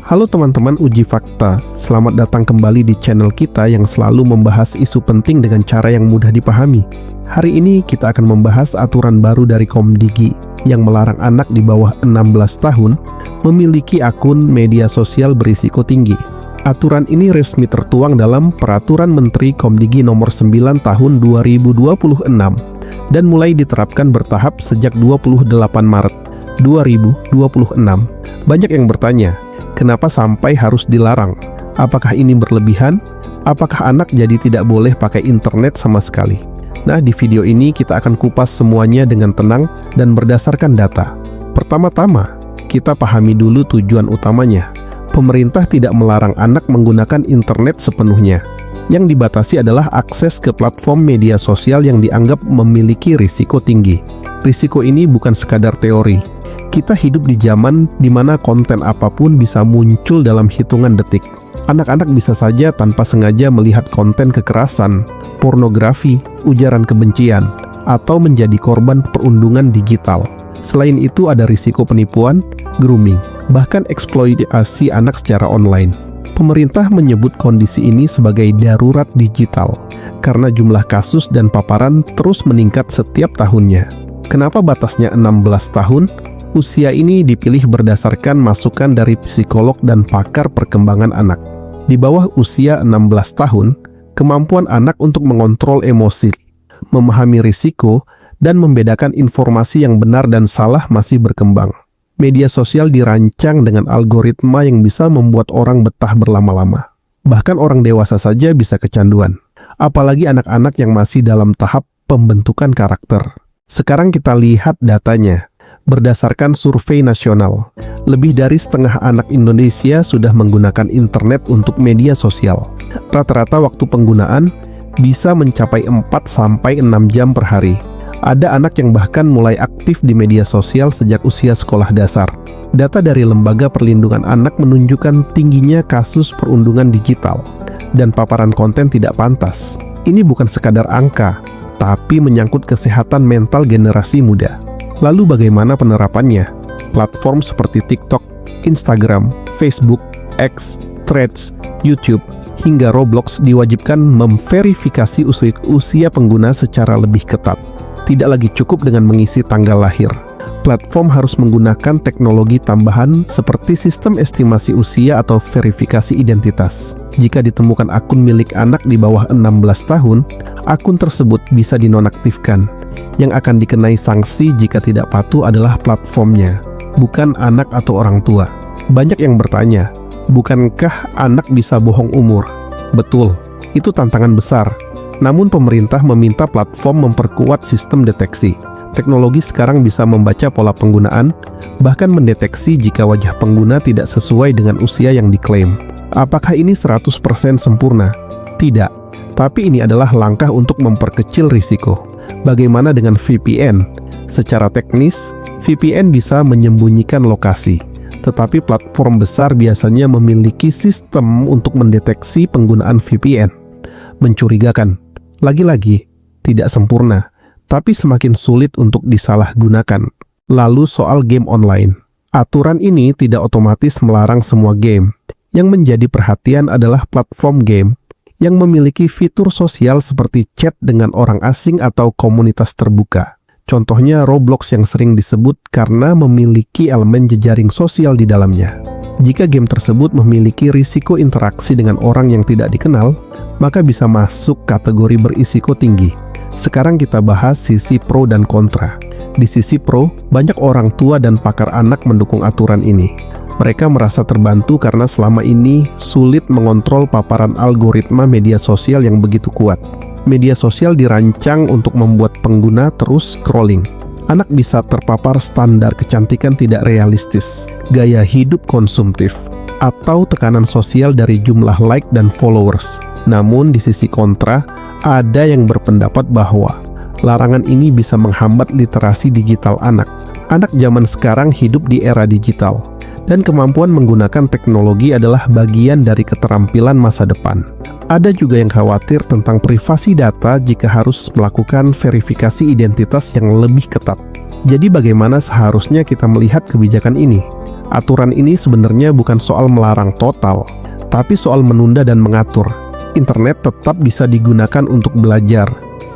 Halo teman-teman Uji Fakta, selamat datang kembali di channel kita yang selalu membahas isu penting dengan cara yang mudah dipahami. Hari ini kita akan membahas aturan baru dari Komdigi yang melarang anak di bawah 16 tahun memiliki akun media sosial berisiko tinggi. Aturan ini resmi tertuang dalam Peraturan Menteri Komdigi Nomor 9 Tahun 2026 dan mulai diterapkan bertahap sejak 28 Maret 2026. Banyak yang bertanya, kenapa sampai harus dilarang? Apakah ini berlebihan? Apakah anak jadi tidak boleh pakai internet sama sekali? Nah, di video ini kita akan kupas semuanya dengan tenang dan berdasarkan data. Pertama-tama, kita pahami dulu tujuan utamanya. Pemerintah tidak melarang anak menggunakan internet sepenuhnya. Yang dibatasi adalah akses ke platform media sosial yang dianggap memiliki risiko tinggi. Risiko ini bukan sekadar teori. Kita hidup di zaman di mana konten apapun bisa muncul dalam hitungan detik. Anak-anak bisa saja tanpa sengaja melihat konten kekerasan, pornografi, ujaran kebencian, atau menjadi korban perundungan digital. Selain itu ada risiko penipuan, grooming, bahkan eksploitasi anak secara online. Pemerintah menyebut kondisi ini sebagai darurat digital karena jumlah kasus dan paparan terus meningkat setiap tahunnya. Kenapa batasnya 16 tahun? Usia ini dipilih berdasarkan masukan dari psikolog dan pakar perkembangan anak. Di bawah usia 16 tahun, kemampuan anak untuk mengontrol emosi, memahami risiko, dan membedakan informasi yang benar dan salah masih berkembang. Media sosial dirancang dengan algoritma yang bisa membuat orang betah berlama-lama. Bahkan orang dewasa saja bisa kecanduan. Apalagi anak-anak yang masih dalam tahap pembentukan karakter. Sekarang kita lihat datanya. Berdasarkan survei nasional, lebih dari setengah anak Indonesia sudah menggunakan internet untuk media sosial. Rata-rata waktu penggunaan bisa mencapai 4-6 jam per hari. Ada anak yang bahkan mulai aktif di media sosial sejak usia sekolah dasar. Data dari Lembaga Perlindungan Anak menunjukkan tingginya kasus perundungan digital dan paparan konten tidak pantas. Ini bukan sekadar angka, tapi menyangkut kesehatan mental generasi muda. Lalu bagaimana penerapannya? Platform seperti TikTok, Instagram, Facebook, X, Threads, YouTube, hingga Roblox diwajibkan memverifikasi usia pengguna secara lebih ketat. Tidak lagi cukup dengan mengisi tanggal lahir. Platform harus menggunakan teknologi tambahan seperti sistem estimasi usia atau verifikasi identitas. Jika ditemukan akun milik anak di bawah 16 tahun, akun tersebut bisa dinonaktifkan. Yang akan dikenai sanksi jika tidak patuh adalah platformnya, bukan anak atau orang tua. Banyak yang bertanya, bukankah anak bisa bohong umur? Betul, itu tantangan besar. Namun pemerintah meminta platform memperkuat sistem deteksi. Teknologi sekarang bisa membaca pola penggunaan, bahkan mendeteksi jika wajah pengguna tidak sesuai dengan usia yang diklaim. Apakah ini 100% sempurna? Tidak, tapi ini adalah langkah untuk memperkecil risiko. Bagaimana dengan VPN? Secara teknis, VPN bisa menyembunyikan lokasi, tetapi platform besar biasanya memiliki sistem untuk mendeteksi penggunaan VPN. Mencurigakan. Lagi-lagi, tidak sempurna, tapi semakin sulit untuk disalahgunakan. Lalu soal game online. Aturan ini tidak otomatis melarang semua game. Yang menjadi perhatian adalah platform game yang memiliki fitur sosial seperti chat dengan orang asing atau komunitas terbuka. Contohnya Roblox yang sering disebut karena memiliki elemen jejaring sosial di dalamnya. Jika game tersebut memiliki risiko interaksi dengan orang yang tidak dikenal, maka bisa masuk kategori berisiko tinggi. Sekarang kita bahas sisi pro dan kontra. Di sisi pro, banyak orang tua dan pakar anak mendukung aturan ini. Mereka merasa terbantu karena selama ini sulit mengontrol paparan algoritma media sosial yang begitu kuat. Media sosial dirancang untuk membuat pengguna terus scrolling. Anak bisa terpapar standar kecantikan tidak realistis, gaya hidup konsumtif, atau tekanan sosial dari jumlah like dan followers. Namun di sisi kontra, ada yang berpendapat bahwa larangan ini bisa menghambat literasi digital anak. Anak zaman sekarang hidup di era digital, dan kemampuan menggunakan teknologi adalah bagian dari keterampilan masa depan. Ada juga yang khawatir tentang privasi data jika harus melakukan verifikasi identitas yang lebih ketat. Jadi bagaimana seharusnya kita melihat kebijakan ini? Aturan ini sebenarnya bukan soal melarang total, tapi soal menunda dan mengatur. Internet tetap bisa digunakan untuk belajar,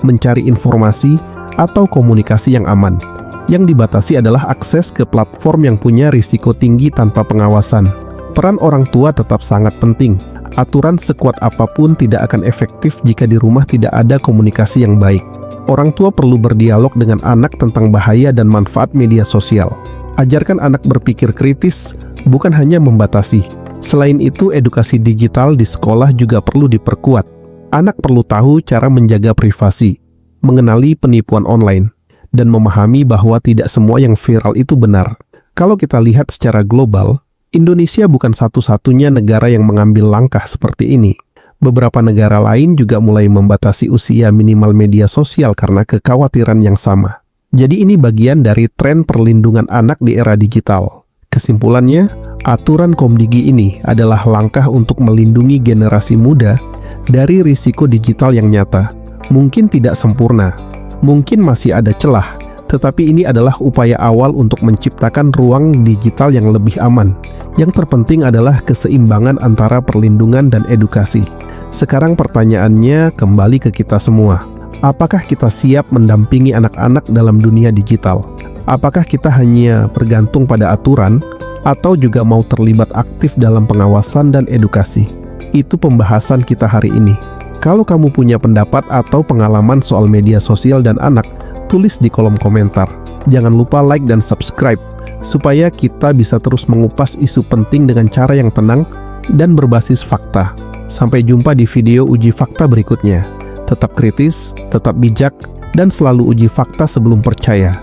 mencari informasi, atau komunikasi yang aman. Yang dibatasi adalah akses ke platform yang punya risiko tinggi tanpa pengawasan. Peran orang tua tetap sangat penting. Aturan sekuat apapun tidak akan efektif jika di rumah tidak ada komunikasi yang baik. Orang tua perlu berdialog dengan anak tentang bahaya dan manfaat media sosial. Ajarkan anak berpikir kritis, bukan hanya membatasi. Selain itu, edukasi digital di sekolah juga perlu diperkuat. Anak perlu tahu cara menjaga privasi, mengenali penipuan online, dan memahami bahwa tidak semua yang viral itu benar. Kalau kita lihat secara global, Indonesia bukan satu-satunya negara yang mengambil langkah seperti ini. Beberapa negara lain juga mulai membatasi usia minimal media sosial karena kekhawatiran yang sama. Jadi ini bagian dari tren perlindungan anak di era digital. Kesimpulannya, aturan Komdigi ini adalah langkah untuk melindungi generasi muda dari risiko digital yang nyata. Mungkin tidak sempurna, mungkin masih ada celah, tetapi ini adalah upaya awal untuk menciptakan ruang digital yang lebih aman. Yang terpenting adalah keseimbangan antara perlindungan dan edukasi. Sekarang pertanyaannya kembali ke kita semua. Apakah kita siap mendampingi anak-anak dalam dunia digital? Apakah kita hanya bergantung pada aturan, atau juga mau terlibat aktif dalam pengawasan dan edukasi? Itu pembahasan kita hari ini. Kalau kamu punya pendapat atau pengalaman soal media sosial dan anak, tulis di kolom komentar. Jangan lupa like dan subscribe, supaya kita bisa terus mengupas isu penting dengan cara yang tenang dan berbasis fakta. Sampai jumpa di video uji fakta berikutnya. Tetap kritis, tetap bijak, dan selalu uji fakta sebelum percaya.